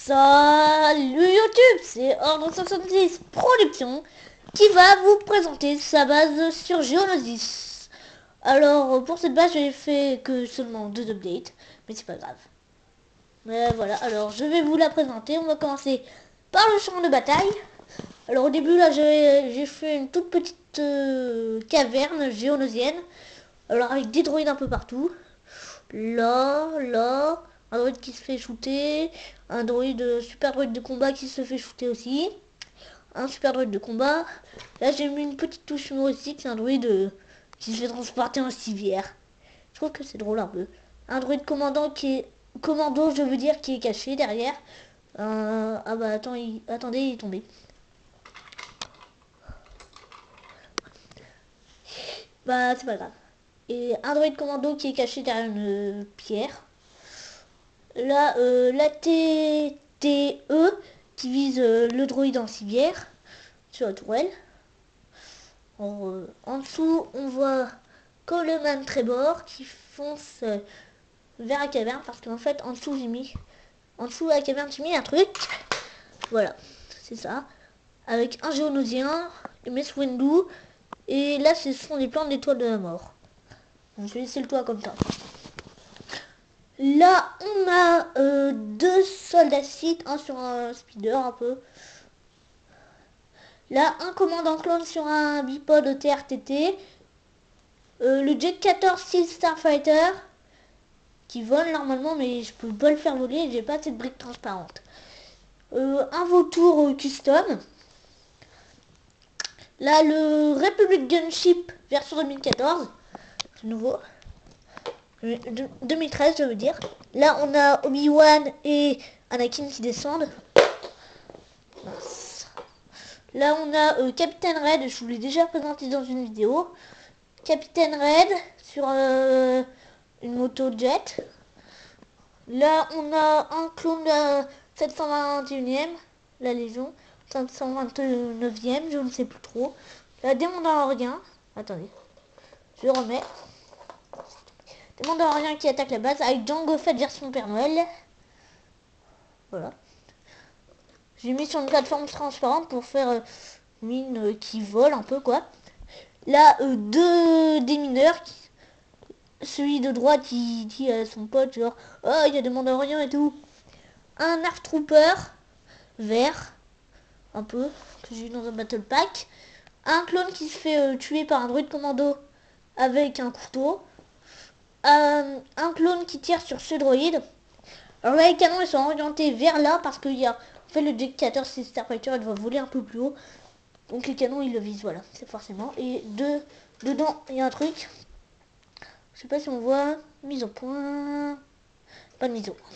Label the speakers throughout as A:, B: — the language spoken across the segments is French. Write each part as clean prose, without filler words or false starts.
A: Salut YouTube, c'est Ordre 70 Productions qui va vous présenter sa base sur Geonosis. Alors pour cette base j'ai fait que seulement 2 updates, mais c'est pas grave. Mais voilà, alors je vais vous la présenter. On va commencer par le champ de bataille. Alors au début là j'ai fait une toute petite caverne géonosienne. Alors avec des droïdes un peu partout. Là, un droïde qui se fait shooter, un droïde, super droïde de combat qui se fait shooter aussi, un super droïde de combat. Là j'ai mis une petite touche humoristique, c'est un droïde qui se fait transporter en civière. Je trouve que c'est drôle un peu. Un droïde commandant qui est commando, je veux dire, qui est caché derrière. Ah bah attendez, il est tombé. Bah c'est pas grave. Et un droïde commando qui est caché derrière une pierre. Là, la TTE qui vise le droïde en civière sur la tourelle. En dessous, on voit Coleman Trevor qui fonce vers la caverne parce qu'en fait, en dessous de la caverne, j'ai mis un truc. Voilà, c'est ça. Avec un géonosien, Mess Windu. Et là, ce sont les plans d'étoiles de la mort. Donc, je vais laisser le toit comme ça. Là, on a deux soldats Sith, un sur un speeder un peu. Là, un commandant clone sur un bipode TRTT. Le Jet 14 Steel Starfighter qui vole normalement, mais je peux pas le faire voler, j'ai pas assez de briques transparentes. Un vautour custom. Là, le Republic Gunship version 2014. C'est nouveau. 2013, je veux dire. Là, on a Obi-Wan et Anakin qui descendent. Là, on a Capitaine Red, je vous l'ai déjà présenté dans une vidéo. Capitaine Red sur une moto jet. Là, on a un clone de 721e, la Légion. 529e, je ne sais plus trop. La démon Mandaloriens. Attendez, je remets. Des Mandaloriens qui attaquent la base avec Jango Fett version Père Noël. Voilà. J'ai mis sur une plateforme transparente pour faire mine qui vole un peu quoi. Là, deux démineurs. Celui de droite qui dit à son pote genre oh il y a des Mandaloriens et tout. Un Arc Trooper vert un peu que j'ai eu dans un battle pack. Un clone qui se fait tuer par un droïde commando avec un couteau. Un clone qui tire sur ce droïde. Alors là les canons ils sont orientés vers là parce qu'il y a en fait le Jet 14 c'est Starfighter, il doit voler un peu plus haut. Donc les canons ils le visent, voilà, c'est forcément. Et dedans il y a un truc. Je sais pas si on voit. Mise au point. Pas de mise au point.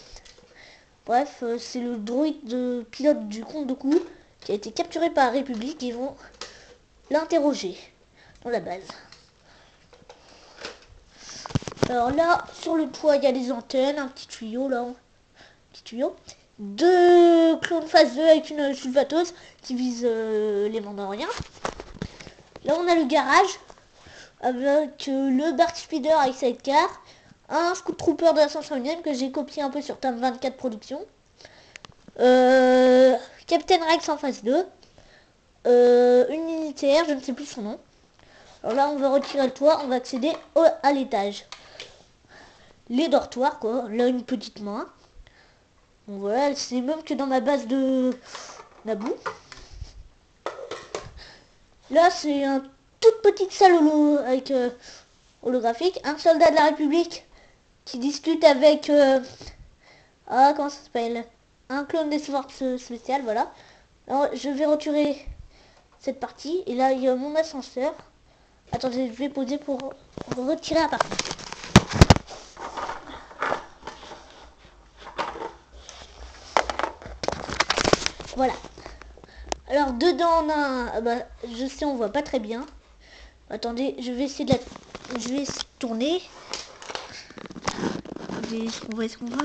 A: Bref, c'est le droïde de pilote du Comte Dooku qui a été capturé par la République. Ils vont l'interroger dans la base. Alors là, sur le toit, il y a des antennes, un petit tuyau là. Petit tuyau. Deux clones phase 2 avec une sulfateuse qui vise les Mandaloriens. Là, on a le garage avec le Bart Speeder avec sidecar. Un Scout Trooper de la 501e que j'ai copié un peu sur Tam 24 Productions. Captain Rex en phase 2. Une unitaire, je ne sais plus son nom. Alors là, on va retirer le toit, on va accéder à l'étage. Les dortoirs, quoi. Là, une petite main. Bon, voilà, c'est même que dans ma base de Naboo. Là, c'est une toute petite salle avec holographique. Un soldat de la République qui discute avec comment ça s'appelle, un clone des forces spéciales, voilà. Alors je vais retirer cette partie et là il y a mon ascenseur. Attendez, je vais poser pour retirer la partie. Voilà. Alors dedans on a bah, je sais on voit pas très bien. Attendez, je vais essayer de je vais tourner. Est-ce qu'on voit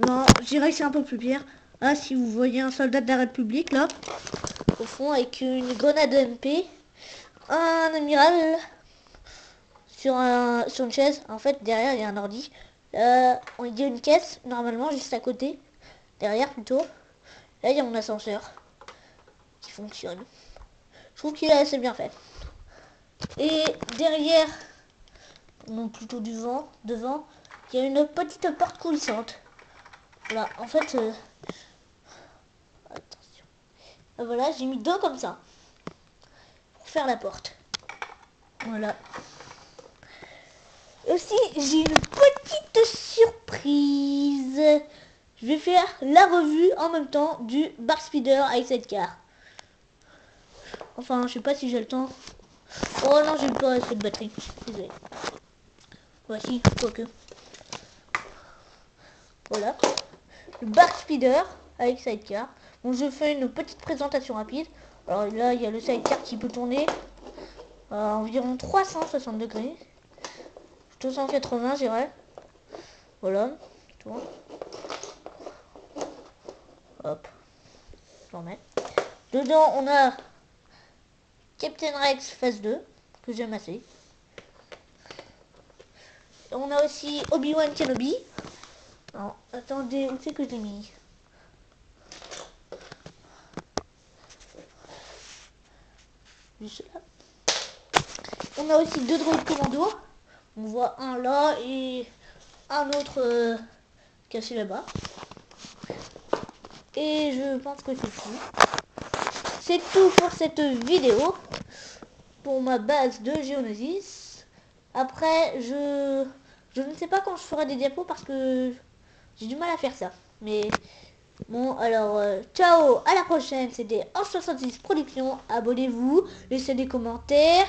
A: non, je dirais que c'est un peu plus pire. Ah, si vous voyez un soldat de la République, là, au fond, avec une grenade MP, un amiral sur une chaise. En fait, derrière, il y a un ordi. Il y a une caisse, normalement, juste à côté. derrière plutôt. Là, il y a mon ascenseur qui fonctionne. Je trouve qu'il est assez bien fait. Et derrière, non plutôt devant, il y a une petite porte coulissante. Voilà, en fait, attention. Voilà, j'ai mis deux comme ça pour faire la porte. Voilà. Aussi, j'ai une petite surprise. Je vais faire la revue en même temps du Bark Speeder avec cette carte. Enfin, je sais pas si j'ai le temps. Oh non, j'ai pas assez de batterie. Désolé. Voici, quoique. Voilà. Le Bark Speeder avec sidecar. Bon, je fais une petite présentation rapide. Alors là, il y a le sidecar qui peut tourner à environ 360 degrés. 280, j'irais. Voilà. Tourne. Hop. J'en mets. Dedans, on a Captain Rex phase 2, que j'aime assez. On a aussi Obi-Wan Kenobi. Alors, attendez, où c'est que je l'ai mis? Juste là. On a aussi deux droïdes commando. On voit un là et un autre caché là-bas. Et je pense que c'est tout. C'est tout pour cette vidéo. Pour ma base de Geonosis. Après, je ne sais pas quand je ferai des diapos parce que j'ai du mal à faire ça. Mais bon, alors, ciao, à la prochaine. C'était Ange66 Productions. Abonnez-vous, laissez des commentaires.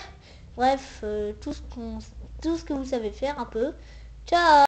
A: Bref, tout ce que vous savez faire un peu. Ciao.